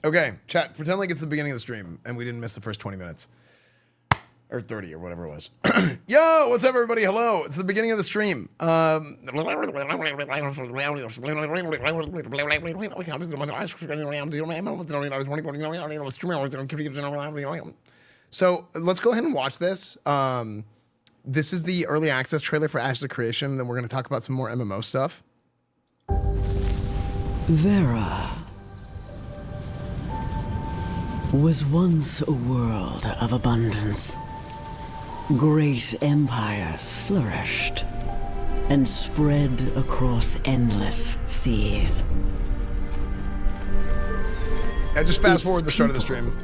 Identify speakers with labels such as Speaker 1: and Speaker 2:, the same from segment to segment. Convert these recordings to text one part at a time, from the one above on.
Speaker 1: Okay, chat, pretend like it's the beginning of the stream and we didn't miss the first 20 minutes. Or 30 or whatever it was. Yo, what's up, everybody? Hello. It's the beginning of the stream. So let's go ahead and watch this. This is the early access trailer for Ashes of Creation. Then we're going to talk about some more MMO stuff.
Speaker 2: Vera was once a world of abundance. Great empires flourished and spread across endless seas.
Speaker 1: Yeah, just fast forward the start of the stream.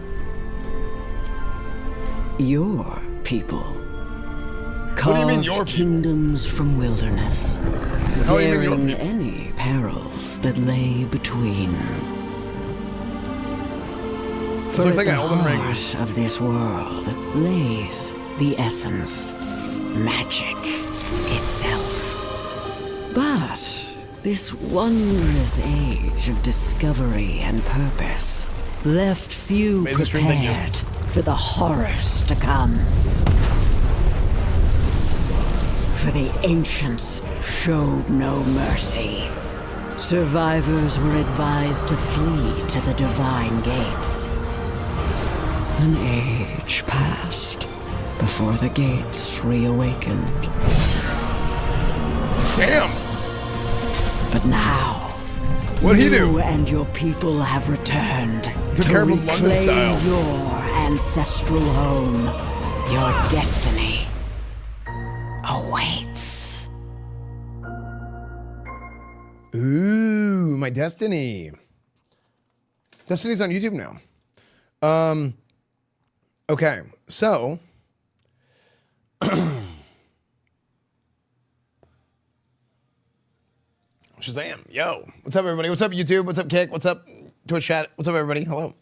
Speaker 2: Your people
Speaker 1: What do you mean, your
Speaker 2: carved
Speaker 1: people?
Speaker 2: kingdoms from wilderness,
Speaker 1: How do you mean, your
Speaker 2: daring
Speaker 1: people?
Speaker 2: any perils that lay between.
Speaker 1: This looks like an Elden Ring.
Speaker 2: Heart of this world lays the essence, magic itself. But this wondrous age of discovery and purpose left few
Speaker 1: Amazing stream, thank you.
Speaker 2: prepared for the horrors to come. For the ancients showed no mercy. Survivors were advised to flee to the divine gates. An age passed before the gates reawakened.
Speaker 1: Damn!
Speaker 2: But now,
Speaker 1: What'd he
Speaker 2: you
Speaker 1: do?
Speaker 2: and your people have returned
Speaker 1: Took
Speaker 2: to
Speaker 1: care of him London
Speaker 2: reclaim
Speaker 1: style.
Speaker 2: your ancestral home. Your destiny awaits.
Speaker 1: Ooh, my Destiny. Destiny's on YouTube now. Okay, so Shazam. Yo, what's up, everybody? What's up, YouTube? What's up, Kick? What's up, Twitch chat? What's up, everybody? Hello.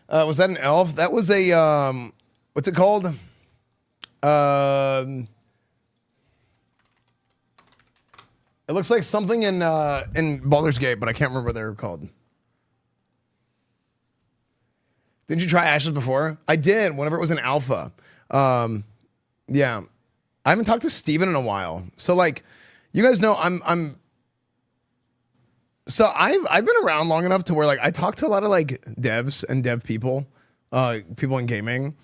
Speaker 1: Was that an elf? That was a what's it called? It looks like something in Baldur's Gate, but I can't remember what they're called. Didn't you try Ashes before? I did, whenever it was in alpha. Yeah. I haven't talked to Steven in a while. So like, you guys know I've been around long enough to where like I talk to a lot of like devs and dev people, people in gaming.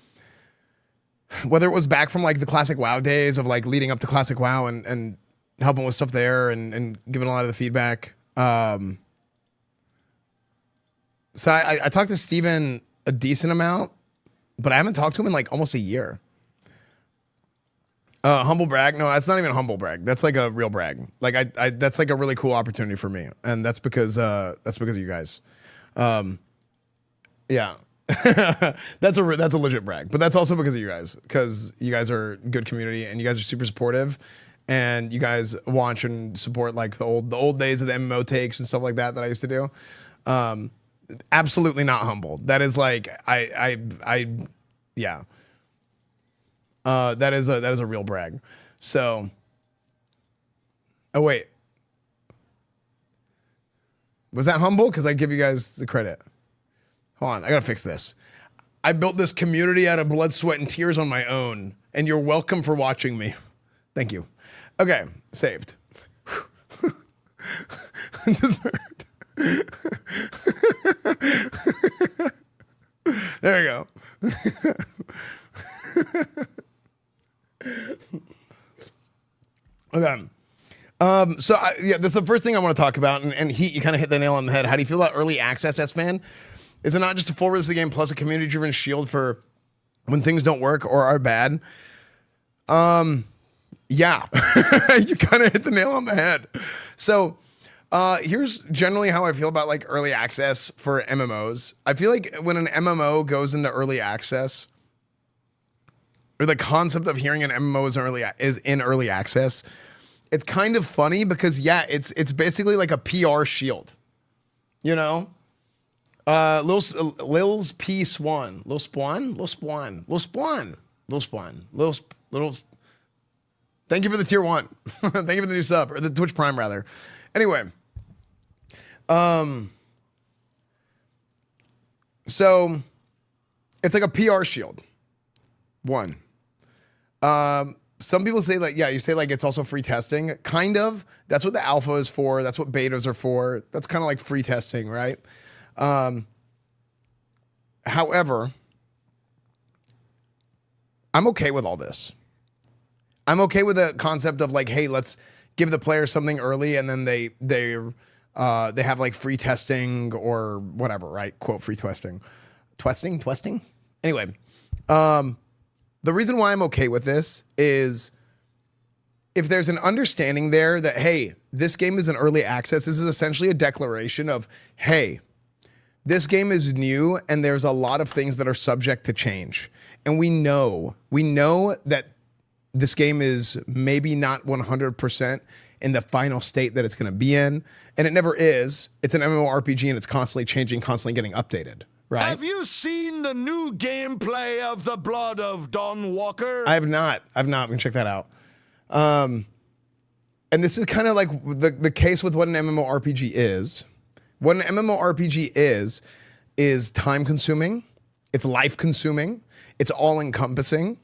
Speaker 1: Whether it was back from like the classic WoW days of like leading up to classic WoW and helping with stuff there and giving a lot of the feedback. So I talked to Steven a decent amount, but I haven't talked to him in like almost a year. Humble brag? No, that's not even a humble brag. That's like a real brag. Like I that's like a really cool opportunity for me, and that's because of you guys. Yeah, that's a legit brag. But that's also because of you guys are good community and you guys are super supportive, and you guys watch and support like the old days of the MMO takes and stuff like that I used to do. Absolutely not humble. That is like yeah. That is a real brag. So, oh wait, was that humble? Because I give you guys the credit. Hold on, I gotta fix this. I built this community out of blood, sweat, and tears on my own, and you're welcome for watching me. Thank you. Okay, saved. Dessert. There you go. Okay. So yeah, that's the first thing I want to talk about, and Heat, you kind of hit the nail on the head. How do you feel about early access, Esfand? Is it not just a full release of the game plus a community-driven shield for when things don't work or are bad? Yeah, you kind of hit the nail on the head. So here's generally how I feel about like early access for MMOs. I feel like when an MMO goes into early access, or the concept of hearing an MMO is in early access, it's kind of funny because yeah, it's basically like a PR shield, you know. Lil's P Swan, Lil Spawn. Thank you for the tier 1. Thank you for the new sub, or the Twitch Prime rather. Anyway, So it's like a PR shield. One. Some people say like, yeah, you say like it's also free testing. Kind of. That's what the alpha is for. That's what betas are for. That's kind of like free testing, right? However, I'm okay with all this. I'm okay with the concept of like, hey, let's give the players something early, and then they have like free testing or whatever, right? Quote free testing. Twesting? Anyway, the reason why I'm okay with this is if there's an understanding there that, hey, this game is an early access, this is essentially a declaration of, hey, this game is new and there's a lot of things that are subject to change. And we know that this game is maybe not 100% in the final state that it's going to be in. And it never is. It's an MMORPG and it's constantly changing, constantly getting updated. Right?
Speaker 3: Have you seen the new gameplay of The Blood of Dawn Walker?
Speaker 1: I have not. We can check that out. And this is kind of like the case with what an MMORPG is. What an MMORPG is time consuming. It's life consuming. It's all encompassing.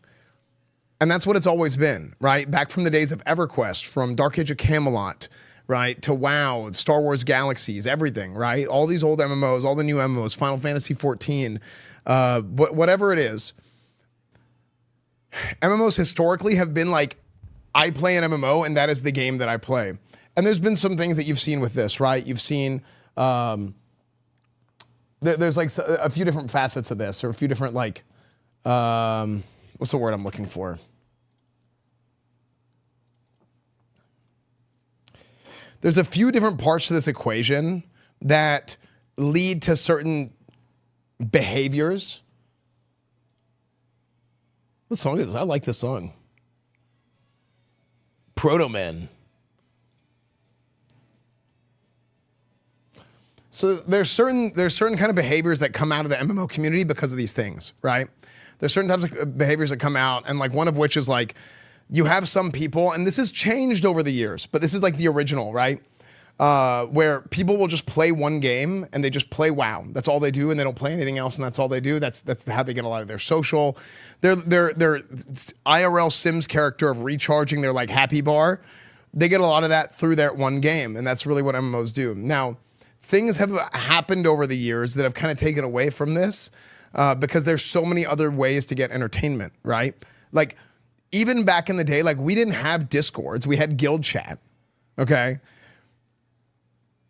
Speaker 1: And that's what it's always been, right? Back from the days of EverQuest, from Dark Age of Camelot, right, to WoW, Star Wars Galaxies, everything, right? All these old MMOs, all the new MMOs, Final Fantasy 14, whatever it is. MMOs historically have been like, I play an MMO and that is the game that I play. And there's been some things that you've seen with this, right? You've seen, there's like a few different facets of this, or a few different like, what's the word I'm looking for? There's a few different parts to this equation that lead to certain behaviors. What song is this? I like this song. Proto Man. So there's certain kind of behaviors that come out of the MMO community because of these things, right? There's certain types of behaviors that come out, and like one of which is like, you have some people, and this has changed over the years, but this is like the original, right? Where people will just play one game and they just play WoW. That's all they do, and they don't play anything else, and that's all they do. That's how they get a lot of their social. Their IRL Sims character of recharging their like happy bar. They get a lot of that through that one game, and that's really what MMOs do. Now, things have happened over the years that have kind of taken away from this because there's so many other ways to get entertainment, right? Like, even back in the day, like we didn't have Discords, we had guild chat, okay?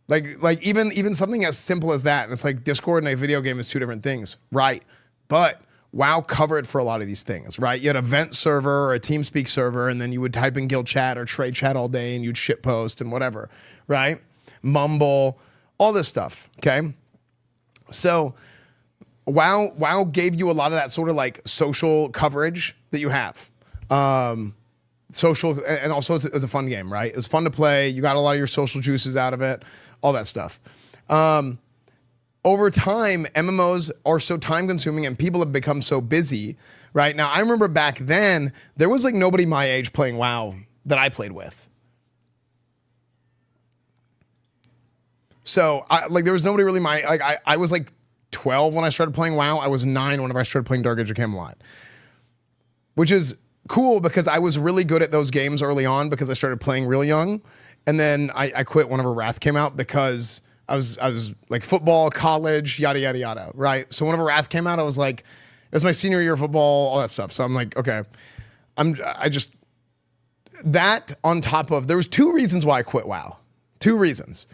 Speaker 1: Like even something as simple as that, and it's like Discord and a video game is two different things, right? But WoW covered for a lot of these things, right? You had a vent server or a TeamSpeak server, and then you would type in guild chat or trade chat all day, and you'd shitpost and whatever, right? Mumble, all this stuff, okay? So WoW gave you a lot of that sort of like social coverage that you have. Social, and also it was a fun game, right? It was fun to play. You got a lot of your social juices out of it, all that stuff. Over time, MMOs are so time consuming and people have become so busy, right? Now, I remember back then, there was like nobody my age playing WoW that I played with. So there was nobody really I was like 12 when I started playing WoW. I was 9 whenever I started playing Dark Age of Camelot, which is cool because I was really good at those games early on because I started playing real young. And then I quit whenever Wrath came out because I was like football, college, yada, yada, yada, right? So whenever Wrath came out, I was like, it was my senior year of football, all that stuff. So I'm like, okay, that on top of, there was 2 reasons why I quit WoW. 2 reasons.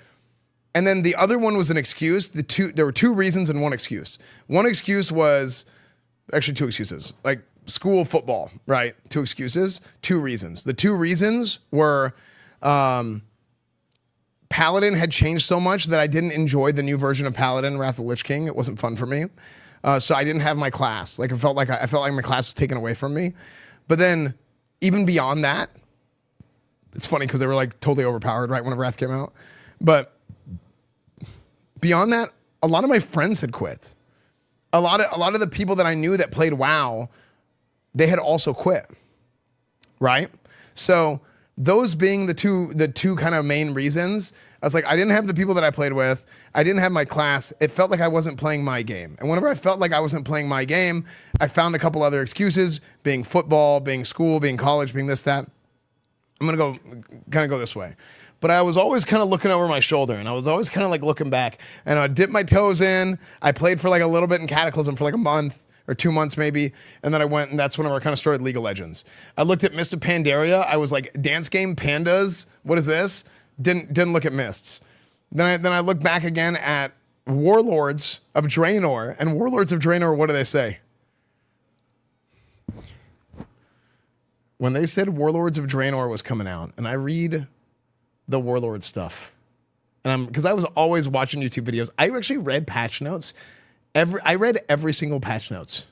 Speaker 1: And then the other one was an excuse. There were 2 reasons and 1 excuse. One excuse was, actually 2 excuses, like school, football, right? 2 excuses, 2 reasons. The 2 reasons were Paladin had changed so much that I didn't enjoy the new version of Paladin, Wrath of the Lich King. It wasn't fun for me. So I didn't have my class. Like I felt like my class was taken away from me. But then even beyond that, it's funny because they were like totally overpowered right when Wrath came out. But beyond that, a lot of my friends had quit. A lot of the people that I knew that played WoW, they had also quit, right? So those being the two kind of main reasons, I was like, I didn't have the people that I played with. I didn't have my class. It felt like I wasn't playing my game. And whenever I felt like I wasn't playing my game, I found a couple other excuses, being football, being school, being college, being this, that. I'm going to go this way. But I was always kind of looking over my shoulder, and I was always kind of like looking back, and I dipped my toes in. I played for like a little bit in Cataclysm for like a month or 2 months maybe, and then I went, and that's whenever I kind of started League of Legends. I looked at Mist of Pandaria. I was like, dance game, pandas, what is this? Didn't look at Mists. Then I looked back again at Warlords of Draenor, and Warlords of Draenor, what do they say? When they said Warlords of Draenor was coming out, and I read the Warlord stuff, and because I was always watching YouTube videos, I actually read patch notes. I read every single patch notes.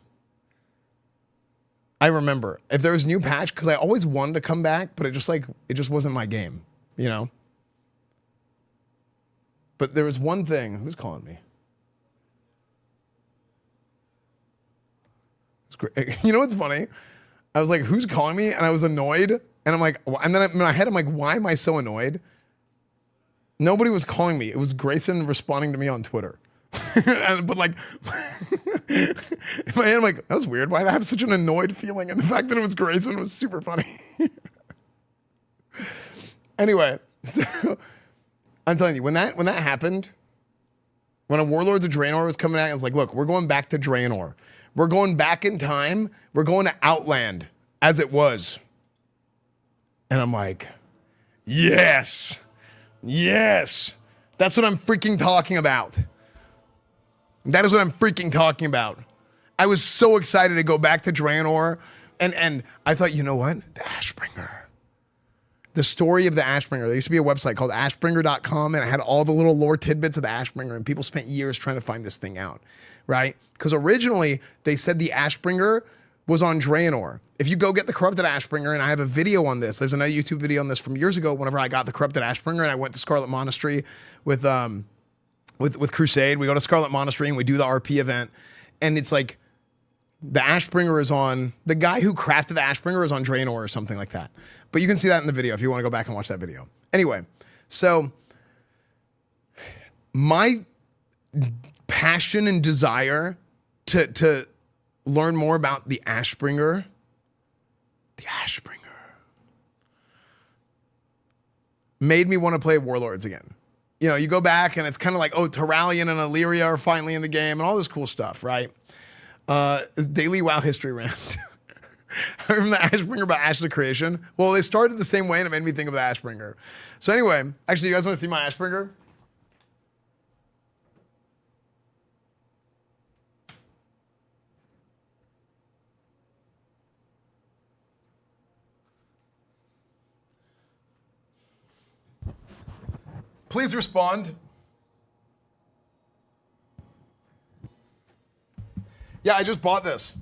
Speaker 1: I remember if there was a new patch, because I always wanted to come back, but it just wasn't my game, you know. But there was one thing. Who's calling me? It's great. You know what's funny? I was like, who's calling me? And I was annoyed. And I'm like, and then in my head, I'm like, why am I so annoyed? Nobody was calling me. It was Grayson responding to me on Twitter. But like, in my head, I'm like, that was weird. Why did I have such an annoyed feeling? And the fact that it was Grayson was super funny. Anyway, so I'm telling you, when that happened, when a Warlords of Draenor was coming out, it was like, look, we're going back to Draenor. We're going back in time. We're going to Outland as it was. And I'm like, yes, yes. That's what I'm freaking talking about. That is what I'm freaking talking about. I was so excited to go back to Draenor. And I thought, you know what? The Ashbringer. The story of the Ashbringer. There used to be a website called ashbringer.com, and it had all the little lore tidbits of the Ashbringer, and people spent years trying to find this thing out, right? Because originally, they said the Ashbringer was on Draenor. If you go get the Corrupted Ashbringer, and I have a video on this, there's another YouTube video on this from years ago whenever I got the Corrupted Ashbringer, and I went to Scarlet Monastery with Crusade. We go to Scarlet Monastery, and we do the RP event, and it's like, the Ashbringer is on, the guy who crafted the Ashbringer is on Draenor or something like that. But you can see that in the video if you want to go back and watch that video. Anyway, so my passion and desire to learn more about the Ashbringer, made me want to play Warlords again. You know, you go back and it's kind of like, oh, Terralion and Illyria are finally in the game and all this cool stuff, right? It's daily WoW history rant. I remember the Ashbringer about Ashes of Creation. Well, they started the same way and it made me think of the Ashbringer. So anyway, actually, you guys want to see my Ashbringer? Please respond. Yeah, I just bought this.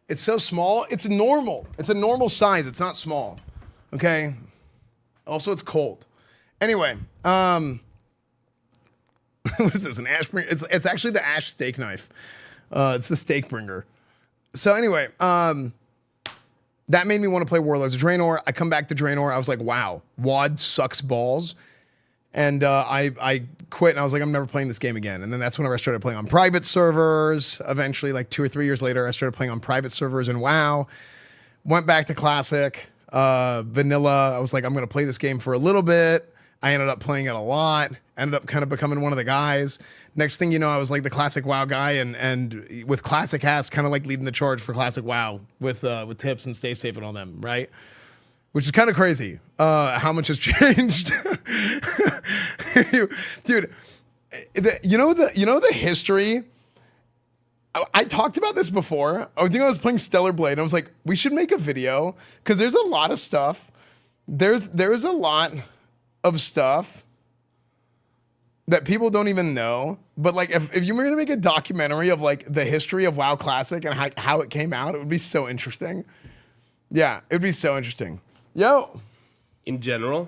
Speaker 1: It's so small. It's normal. It's a normal size. It's not small. Okay. Also, it's cold. Anyway, what is this? An Ashbringer? It's actually the Ash steak knife. It's the steak bringer. So anyway, that made me want to play Warlords of Draenor. I come back to Draenor. I was like, wow, WoD sucks balls. And I quit and I was like, I'm never playing this game again. And then that's whenever I started playing on private servers. Eventually, like 2 or 3 years later, I started playing on private servers in WoW. Went back to Classic, Vanilla. I was like, I'm going to play this game for a little bit. I ended up playing it a lot. Ended up kind of becoming one of the guys. Next thing you know, I was like the Classic WoW guy, and with Classic hats, kind of like leading the charge for Classic WoW with tips and stay safe and all them, right? Which is kind of crazy, how much has changed. Dude, you know the history. I talked about this before. I think I was playing Stellar Blade, and I was like, we should make a video because there's a lot of stuff. There's a lot of stuff that people don't even know. But like, if you were gonna make a documentary of like the history of WoW Classic and how it came out, it would be so interesting. Yeah, it would be so interesting. Yo.
Speaker 4: In general,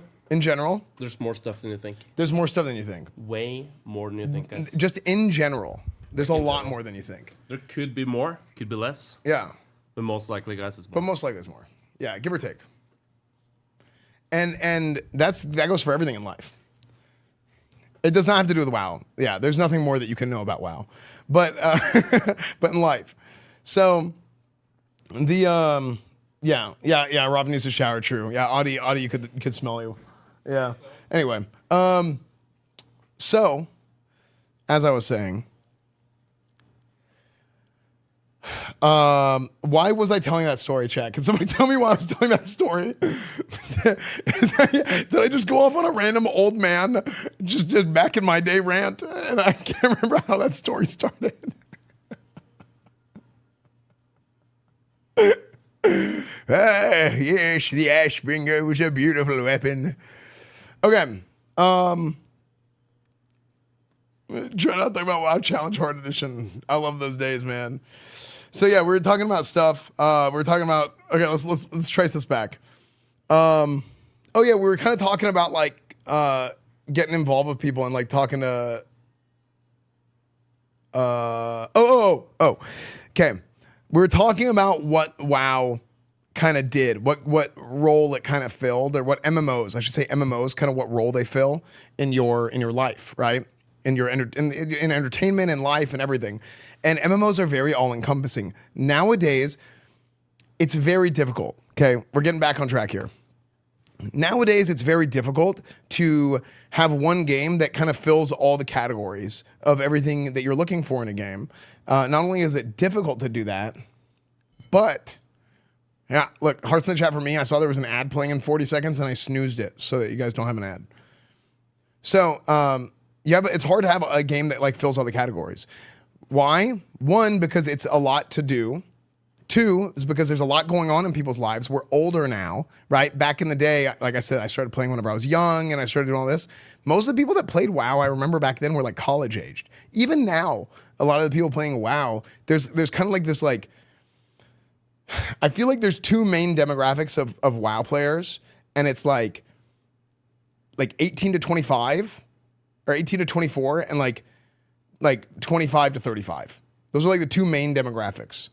Speaker 1: there's
Speaker 4: more stuff than you think.
Speaker 1: There's more stuff than you think.
Speaker 4: Way more than you think, guys.
Speaker 1: Just in general. There's a lot more than you think.
Speaker 4: There could be more, could be less,
Speaker 1: Yeah.
Speaker 4: but most likely, guys, it's
Speaker 1: But
Speaker 4: more.
Speaker 1: most likely it's more. Yeah, give or take. And that goes for everything in life. It does not have to do with WoW. Yeah, there's nothing more that you can know about WoW. But but in life. So the yeah, Rob needs to shower, true. Yeah, Audie you could smell you. Yeah. Anyway, so as I was saying, why was I telling that story, chat? Can somebody tell me why I was telling that story? Did I just go off on a random old man, just back in my day rant? And I can't remember how that story started. Yes, the Ashbringer was a beautiful weapon. Okay. Try not to think about WoW Challenge Hard Edition. I love those days, man. So yeah, we were talking about stuff. We were talking about, okay, let's trace this back. Oh yeah, we were kind of talking about like getting involved with people and like talking to okay. We were talking about what WoW kind of did, what role it kind of filled, or what MMOs, I should say MMOs, kind of what role they fill in your life, right? In your in entertainment and life and everything. And MMOs are very all-encompassing. Nowadays, it's very difficult. Okay, we're getting back on track here. Nowadays, it's very difficult to have one game that kind of fills all the categories of everything that you're looking for in a game. Not only is it difficult to do that, but yeah, look, hearts in the chat for me. I saw there was an ad playing in 40 seconds and I snoozed it so that you guys don't have an ad. So it's hard to have a game that like fills all the categories. Why? One, because it's a lot to do. Two is because there's a lot going on in people's lives. We're older now, right? Back in the day, like I said, I started playing whenever I was young and I started doing all this. Most of the people that played WoW, I remember back then, were like college aged. Even now, a lot of the people playing WoW, there's kind of like this like, I feel like there's two main demographics of WoW players, and it's like 18 to 25 or 18 to 24 and like 25 to 35. Those are like the two main demographics.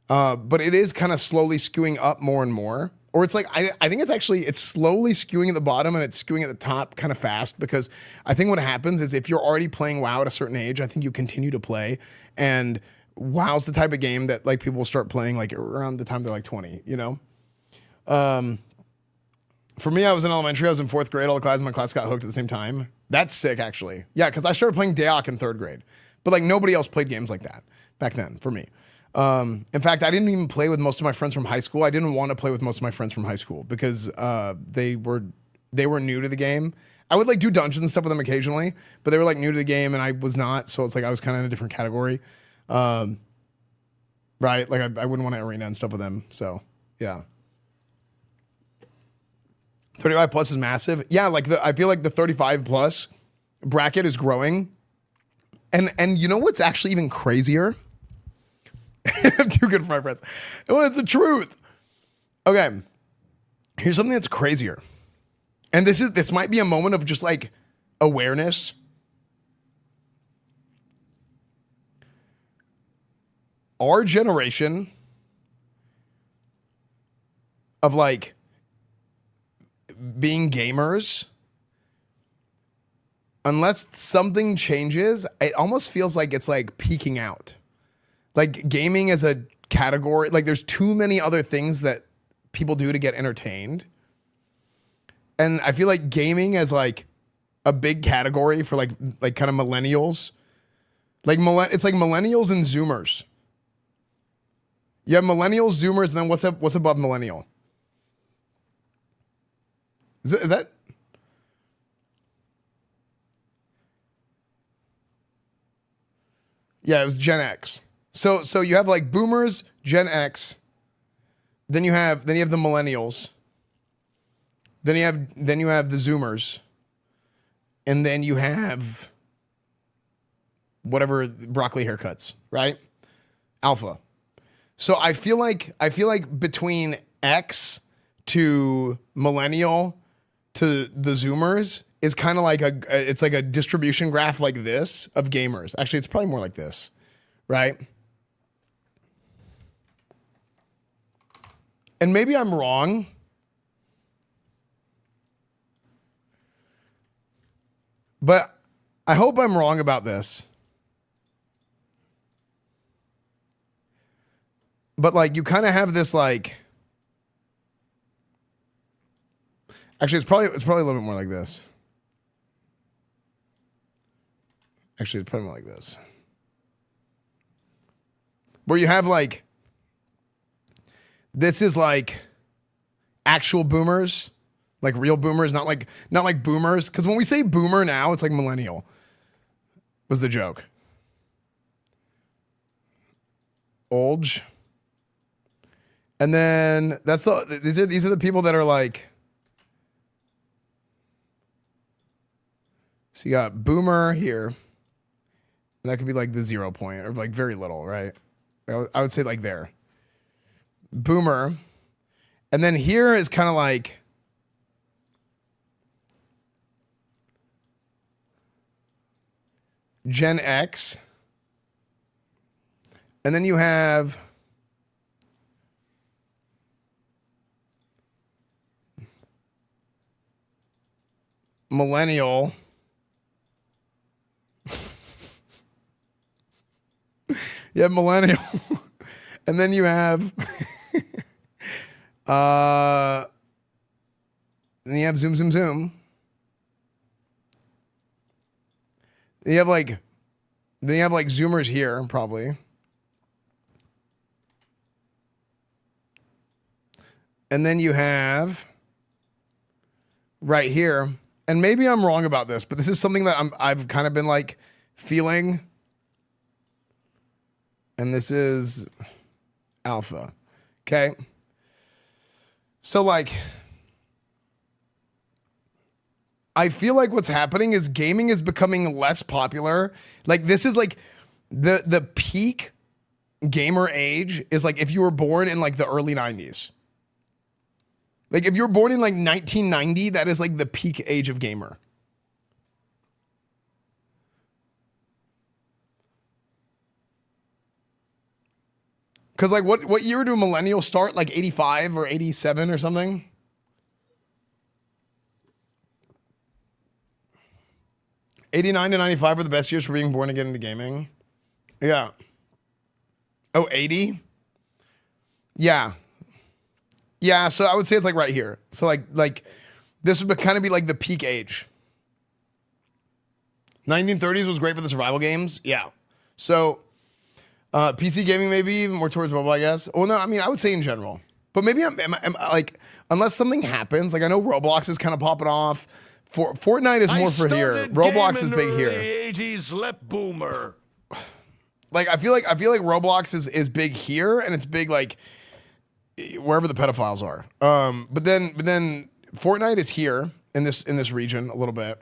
Speaker 1: But it is kind of slowly skewing up more and more. Or it's like, I think it's slowly skewing at the bottom and it's skewing at the top kind of fast, because I think what happens is if you're already playing WoW at a certain age, I think you continue to play, and WoW's the type of game that like people will start playing like around the time they're like 20, you know? For me, I was in elementary, I was in 4th grade, all the classes in my class got hooked at the same time. That's sick, actually. Yeah, because I started playing Daok in 3rd grade. But like nobody else played games like that back then for me. In fact, I didn't even play with most of my friends from high school. I didn't want to play with most of my friends from high school because they were new to the game. I would like do dungeons and stuff with them occasionally, but they were like new to the game and I was not. So it's like I was kind of in a different category. Right? Like I wouldn't want to arena and stuff with them. So yeah. 35 plus is massive. Yeah, like I feel like the 35 plus bracket is growing. And you know what's actually even crazier? I'm too good for my friends. Well, it's the truth. Okay. Here's something that's crazier. And this might be a moment of just like awareness. Our generation of like being gamers, unless something changes, it almost feels like it's like peaking out. Like gaming as a category, like there's too many other things that people do to get entertained. And I feel like gaming as like a big category for like kind of millennials. Like it's like millennials and Zoomers. You have millennials, Zoomers, and then what's above millennial? Is that? Yeah, it was Gen X. So you have like boomers, Gen X, then you have the millennials, then you have the Zoomers, and then you have whatever broccoli haircuts, right? Alpha. So I feel like between X to millennial to the Zoomers is kind of like it's like a distribution graph like this of gamers. Actually, it's probably more like this. right? And maybe I'm wrong. But I hope I'm wrong about this. But like you kind of have this like actually it's probably a little bit more like this. Actually, it's probably more like this. Where you have like this is like actual boomers, like real boomers, not like boomers. Because when we say boomer now, it's like millennial. Was the joke. Olge. And then that's these are the people that are like. So you got boomer here. And that could be like the 0 point or like very little, right? I would say like there. Boomer. And then here is kind of like Gen X. And then you have millennial. You have millennial. And then you have then you have zoom. Then you have like zoomers here, probably. And then you have right here, and maybe I'm wrong about this, but this is something that I've kind of been like feeling. And this is alpha. Okay. So like I feel like what's happening is gaming is becoming less popular. Like this is like the peak gamer age is like if you were born in like the early 90s. Like if you were born in like 1990, that is like the peak age of gamer. Because like what year do millennials start? Like 85 or 87 or something? '89 to 95 were the best years for being born and getting into gaming. Yeah. Oh, 80? Yeah. Yeah, so I would say it's like right here. So like this would kind of be like the peak age. 1930s was great for the survival games. Yeah. So PC gaming maybe more towards mobile, I guess. Well, no, I mean I would say in general. But maybe I'm like unless something happens, like I know Roblox is kind of popping off. Fortnite is more for here. Roblox is big here.
Speaker 3: 80s lep boomer.
Speaker 1: Like I feel like Roblox is big here and it's big like wherever the pedophiles are. But then Fortnite is here in this region a little bit.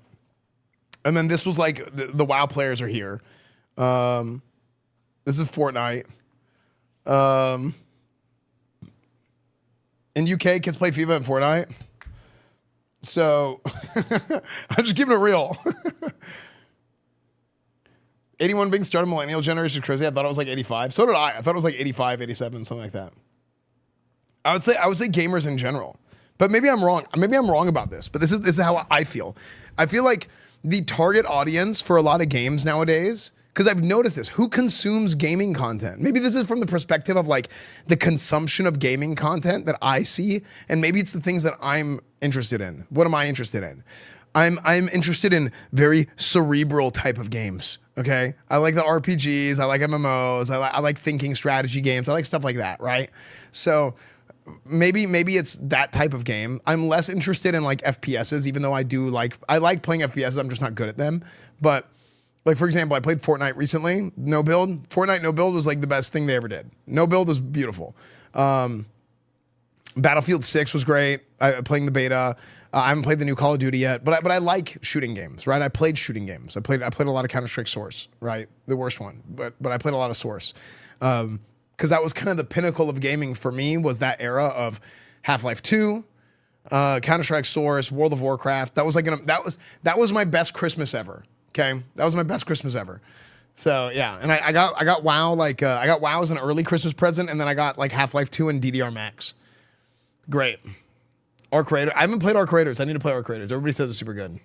Speaker 1: And then this was like the WoW players are here. This is Fortnite. In UK, kids play FIFA and Fortnite. So I'm just keeping it real. 81 being started millennial generation is crazy. I thought it was like 85. So did I. I thought it was like 85, 87, something like that. I would say gamers in general. But maybe I'm wrong. Maybe I'm wrong about this. But this is how I feel. I feel like the target audience for a lot of games nowadays, because I've noticed this, who consumes gaming content? Maybe this is from the perspective of like the consumption of gaming content that I see, and maybe it's the things that I'm interested in. What am I interested in? I'm interested in very cerebral type of games. Okay, I like the RPGs. I like MMOs. I like thinking strategy games. I like stuff like that, right? So maybe it's that type of game. I'm less interested in like FPSs, even though I like playing FPSs. I'm just not good at them, but. Like, for example, I played Fortnite recently, no build. Fortnite no build was like the best thing they ever did. No build was beautiful. Battlefield 6 was great. I'm playing the beta. I haven't played the new Call of Duty yet, but I like shooting games, right? I played shooting games. I played a lot of Counter-Strike Source, right? The worst one, but I played a lot of Source. Because that was kind of the pinnacle of gaming for me, was that era of Half-Life 2, Counter-Strike Source, World of Warcraft. That was my best Christmas ever. Okay, that was my best Christmas ever. So yeah, and I got WoW like I got WoW as an early Christmas present, and then I got like Half-Life 2 and DDR Max. Great. Arc Raiders. I haven't played Arc Raiders. I need to play Arc Raiders. Everybody says it's super good.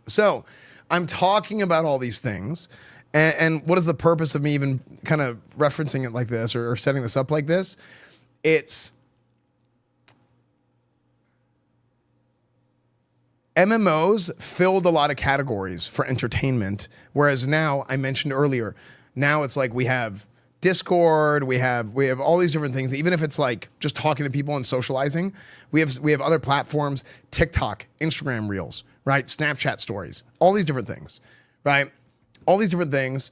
Speaker 1: So I'm talking about all these things, and what is the purpose of me even kind of referencing it like this or setting this up like this? It's MMOs filled a lot of categories for entertainment, whereas now, I mentioned earlier, now it's like we have Discord, we have all these different things. Even if it's like just talking to people and socializing, we have other platforms, TikTok, Instagram Reels, right? Snapchat stories, all these different things, right? All these different things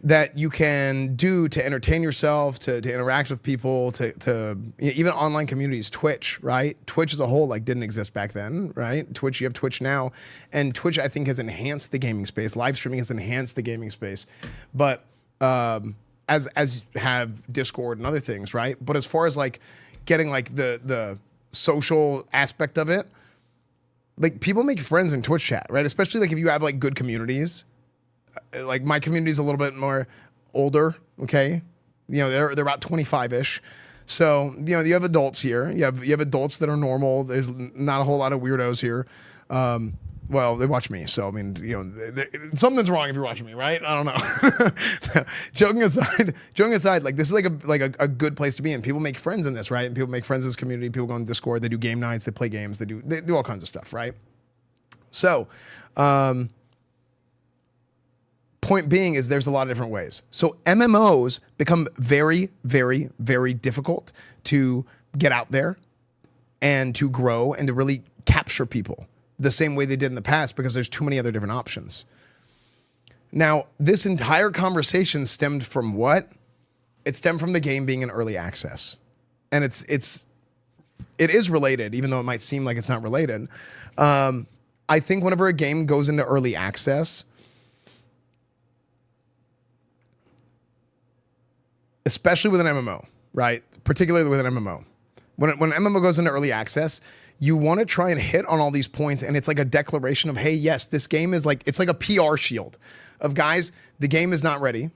Speaker 1: that you can do to entertain yourself, to interact with people, to even online communities, Twitch, right? Twitch as a whole like didn't exist back then, right? Twitch, you have Twitch now, and Twitch I think has enhanced the gaming space. Live streaming has enhanced the gaming space, but as have Discord and other things, right? But as far as like getting like the social aspect of it, like people make friends in Twitch chat, right? Especially like if you have like good communities. Like my community is a little bit more older, okay? You know, they're about 25-ish. So, you know, you have adults here. You have adults that are normal. There's not a whole lot of weirdos here. Well, they watch me, so I mean, you know, something's wrong if you're watching me, right? I don't know. Joking aside, like this is like a good place to be in. People make friends in this, right? And people make friends in this community. People go on Discord. They do game nights. They play games. They do all kinds of stuff, right? So, point being is there's a lot of different ways. So MMOs become very, very, very difficult to get out there and to grow and to really capture people the same way they did in the past because there's too many other different options. Now, this entire conversation stemmed from what? It stemmed from the game being in early access. And it is related, even though it might seem like it's not related. I think whenever a game goes into early access, especially with an MMO, right? Particularly with an MMO. When an MMO goes into early access, you want to try and hit on all these points, and it's like a declaration of, hey, yes, this game is like, it's like a PR shield of guys, the game is not ready,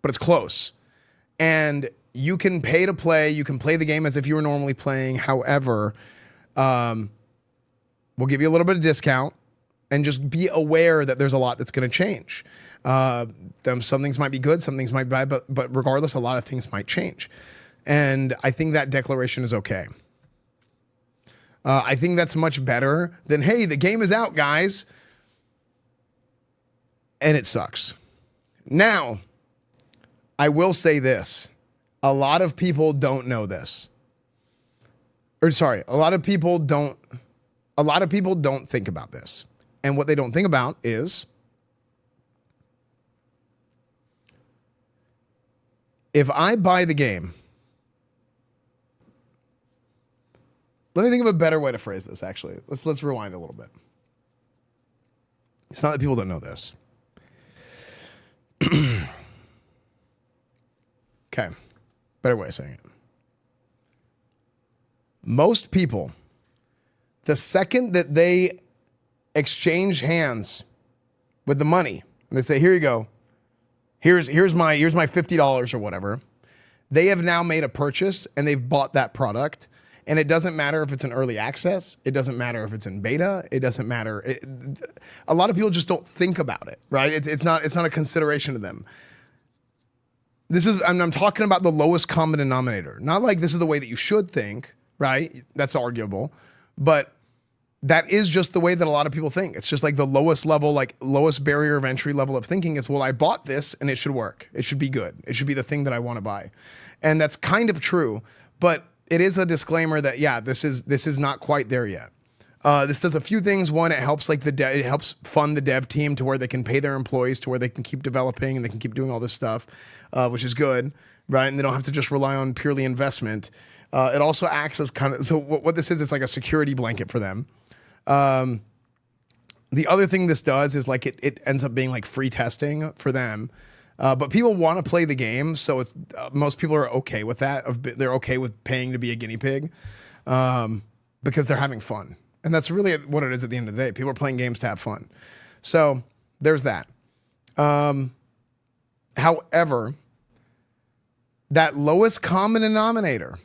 Speaker 1: but it's close. And you can pay to play, you can play the game as if you were normally playing. However, we'll give you a little bit of discount and just be aware that there's a lot that's going to change. Some things might be good, some things might be bad, but regardless, a lot of things might change. And I think that declaration is okay. I think that's much better than, hey, the game is out, guys. And it sucks. Now, I will say this. A lot of people don't know this. Or sorry, a lot of people don't think about this. And what they don't think about is, if I buy the game, let me think of a better way to phrase this, actually. Let's rewind a little bit. It's not that people don't know this. Okay, better way of saying it. Most people, the second that they exchange hands with the money, and they say, here you go, here's my $50 or whatever, they have now made a purchase and they've bought that product. And it doesn't matter if it's in early access. It doesn't matter if it's in beta. It doesn't matter. A lot of people just don't think about it, right? It's not a consideration to them. I'm talking about the lowest common denominator. Not like this is the way that you should think, right? That's arguable. But that is just the way that a lot of people think. It's just like the lowest level, like lowest barrier of entry level of thinking is, well, I bought this and it should work. It should be good. It should be the thing that I want to buy. And that's kind of true, but it is a disclaimer that, yeah, this is not quite there yet. This does a few things. One, it helps it helps fund the dev team to where they can pay their employees to where they can keep developing and they can keep doing all this stuff, which is good, right? And they don't have to just rely on purely investment. It also acts as kind of, so what this is, it's like a security blanket for them. The other thing this does is like it ends up being like free testing for them. But people want to play the game, so it's most people are okay with that. They're okay with paying to be a guinea pig because they're having fun. And that's really what it is at the end of the day. People are playing games to have fun. So there's that. However, that lowest common denominator,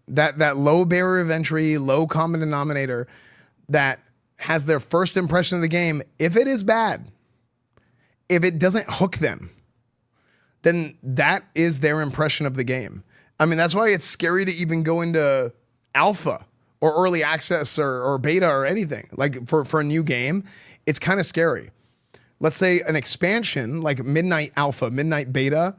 Speaker 1: that low barrier of entry, low common denominator that has their first impression of the game, if it is bad, if it doesn't hook them, then that is their impression of the game. I mean, that's why it's scary to even go into alpha or early access or beta or anything. Like for a new game, it's kind of scary. Let's say an expansion like Midnight Alpha, Midnight Beta.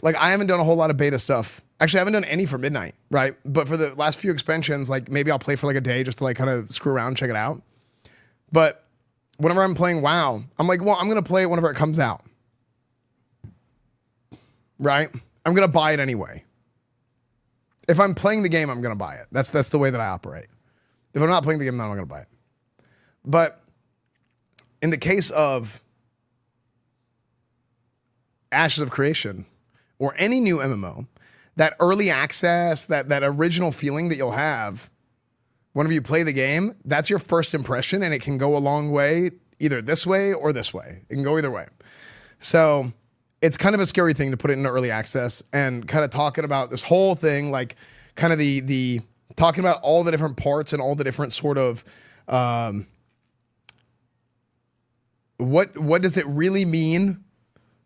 Speaker 1: Like I haven't done a whole lot of beta stuff. Actually, I haven't done any for Midnight, right? But for the last few expansions, like maybe I'll play for like a day just to like kind of screw around, check it out. But whenever I'm playing WoW, I'm like, well, I'm going to play it whenever it comes out. Right? I'm going to buy it anyway. If I'm playing the game, I'm going to buy it. That's the way that I operate. If I'm not playing the game, then I'm not going to buy it. But in the case of Ashes of Creation or any new MMO, that early access, that original feeling that you'll have whenever you play the game, that's your first impression, and it can go a long way, either this way or this way. It can go either way. So it's kind of a scary thing to put it into early access and kind of talking about this whole thing, like kind of the talking about all the different parts and all the different sort of what does it really mean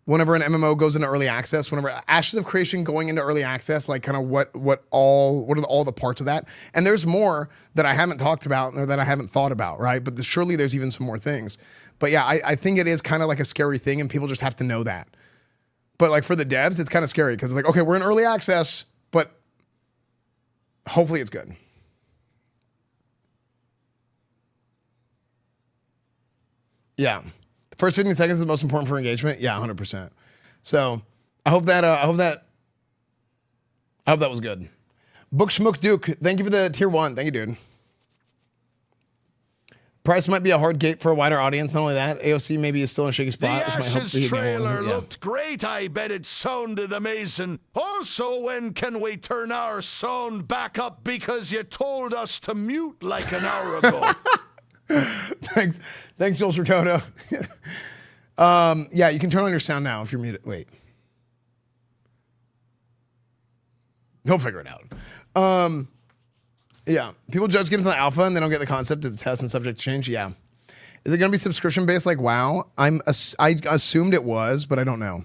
Speaker 1: whenever an MMO goes into early access, whenever Ashes of Creation going into early access, like kind of what are all the parts of that? And there's more that I haven't talked about or that I haven't thought about, right? But surely there's even some more things. But yeah, I think it is kind of like a scary thing and people just have to know that. But like for the devs, it's kind of scary because it's like, okay, we're in early access, but hopefully it's good. Yeah. The first 15 seconds is the most important for engagement. Yeah, 100%. So I hope that was good. Book Schmook Duke, thank you for the tier 1. Thank you, dude. Price might be a hard gate for a wider audience. Not only that, AOC maybe is still in a shaky spot.
Speaker 3: The Ashes trailer looked great. I bet it sounded amazing. Also, when can we turn our sound back up because you told us to mute like an hour ago?
Speaker 1: Thanks, Joel Sertono. Yeah, you can turn on your sound now if you're muted. Wait. He'll figure it out. Yeah, people just get into the alpha and they don't get the concept of the test and subject to change. Yeah. Is it going to be subscription based like WoW? I assumed it was, but I don't know.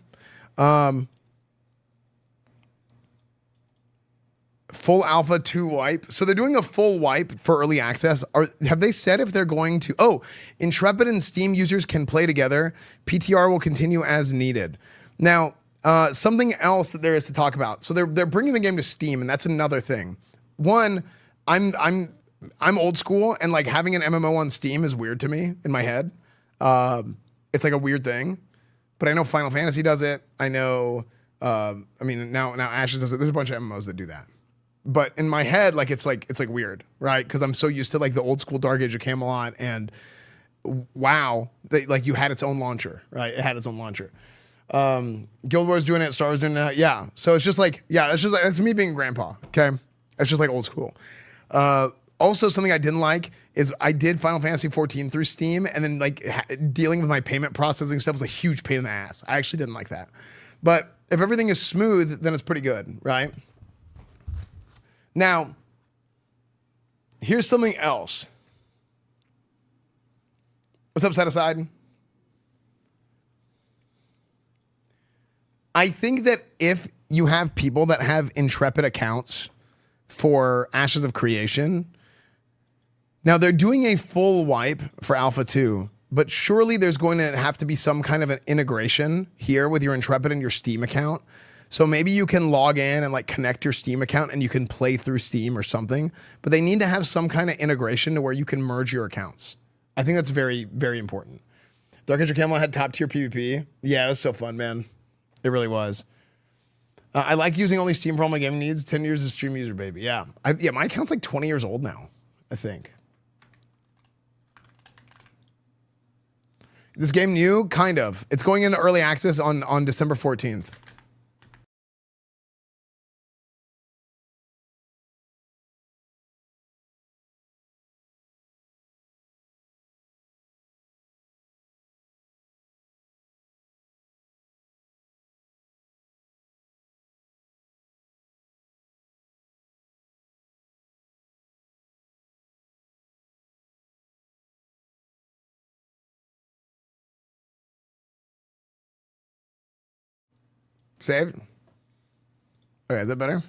Speaker 1: Full alpha 2 wipe. So they're doing a full wipe for early access. Have they said if they're going to? Oh, Intrepid and Steam users can play together. PTR will continue as needed. Now, something else that there is to talk about. So they're bringing the game to Steam, and that's another thing. One, I'm old school, and like having an MMO on Steam is weird to me in my head. It's like a weird thing, but I know Final Fantasy does it. I know, I mean now Ashes does it. There's a bunch of MMOs that do that, but in my head, like it's like weird, right? Because I'm so used to like the old school Dark Age of Camelot and WoW. Like you had its own launcher, right? It had its own launcher. Guild Wars doing it, Star Wars doing it. Yeah, so it's just like that's me being grandpa. Okay, it's just like old school. Also, something I didn't like is I did Final Fantasy 14 through Steam, and then like dealing with my payment processing stuff was a huge pain in the ass. I actually didn't like that. But if everything is smooth, then it's pretty good, right? Now, here's something else. What's up, Set Aside? I think that if you have people that have Intrepid accounts for Ashes of Creation, now they're doing a full wipe for Alpha 2, but surely there's going to have to be some kind of an integration here with your Intrepid and your Steam account. So maybe you can log in and like connect your Steam account and you can play through Steam or something, but they need to have some kind of integration to where you can merge your accounts. I think that's very, very important. Dark Age of Camelot had top tier PvP. Yeah, it was so fun, man. It really was. I like using only Steam for all my gaming needs. 10 years as stream user, baby. Yeah. My account's like 20 years old now, I think. This game new? Kind of. It's going into early access on December 14th. Saved? Okay, is that better?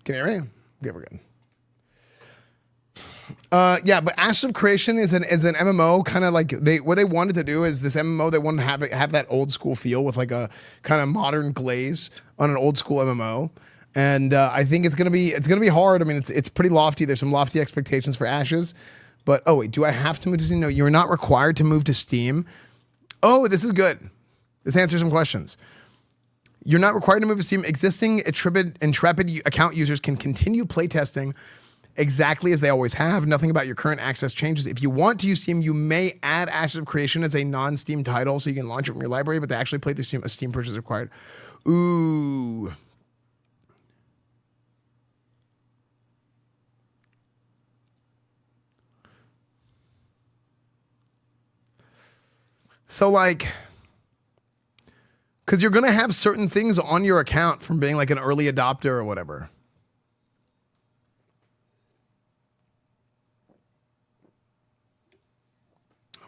Speaker 1: Can you hear me? Okay, we're good. Yeah, but Ashes of Creation is an MMO, kind of like what they wanted to do is this MMO. They wanted to have that old school feel with like a kind of modern glaze on an old school MMO, and I think it's gonna be hard. I mean, it's pretty lofty. There's some lofty expectations for Ashes, but oh wait, do I have to move to Steam? No, you're not required to move to Steam. Oh, this is good. This answers some questions. You're not required to move to Steam. Existing Intrepid account users can continue playtesting exactly as they always have. Nothing about your current access changes. If you want to use Steam, you may add Ashes of Creation as a non-Steam title so you can launch it from your library, but they actually play through Steam. A Steam purchase is required. Ooh. So like, because you're going to have certain things on your account from being like an early adopter or whatever.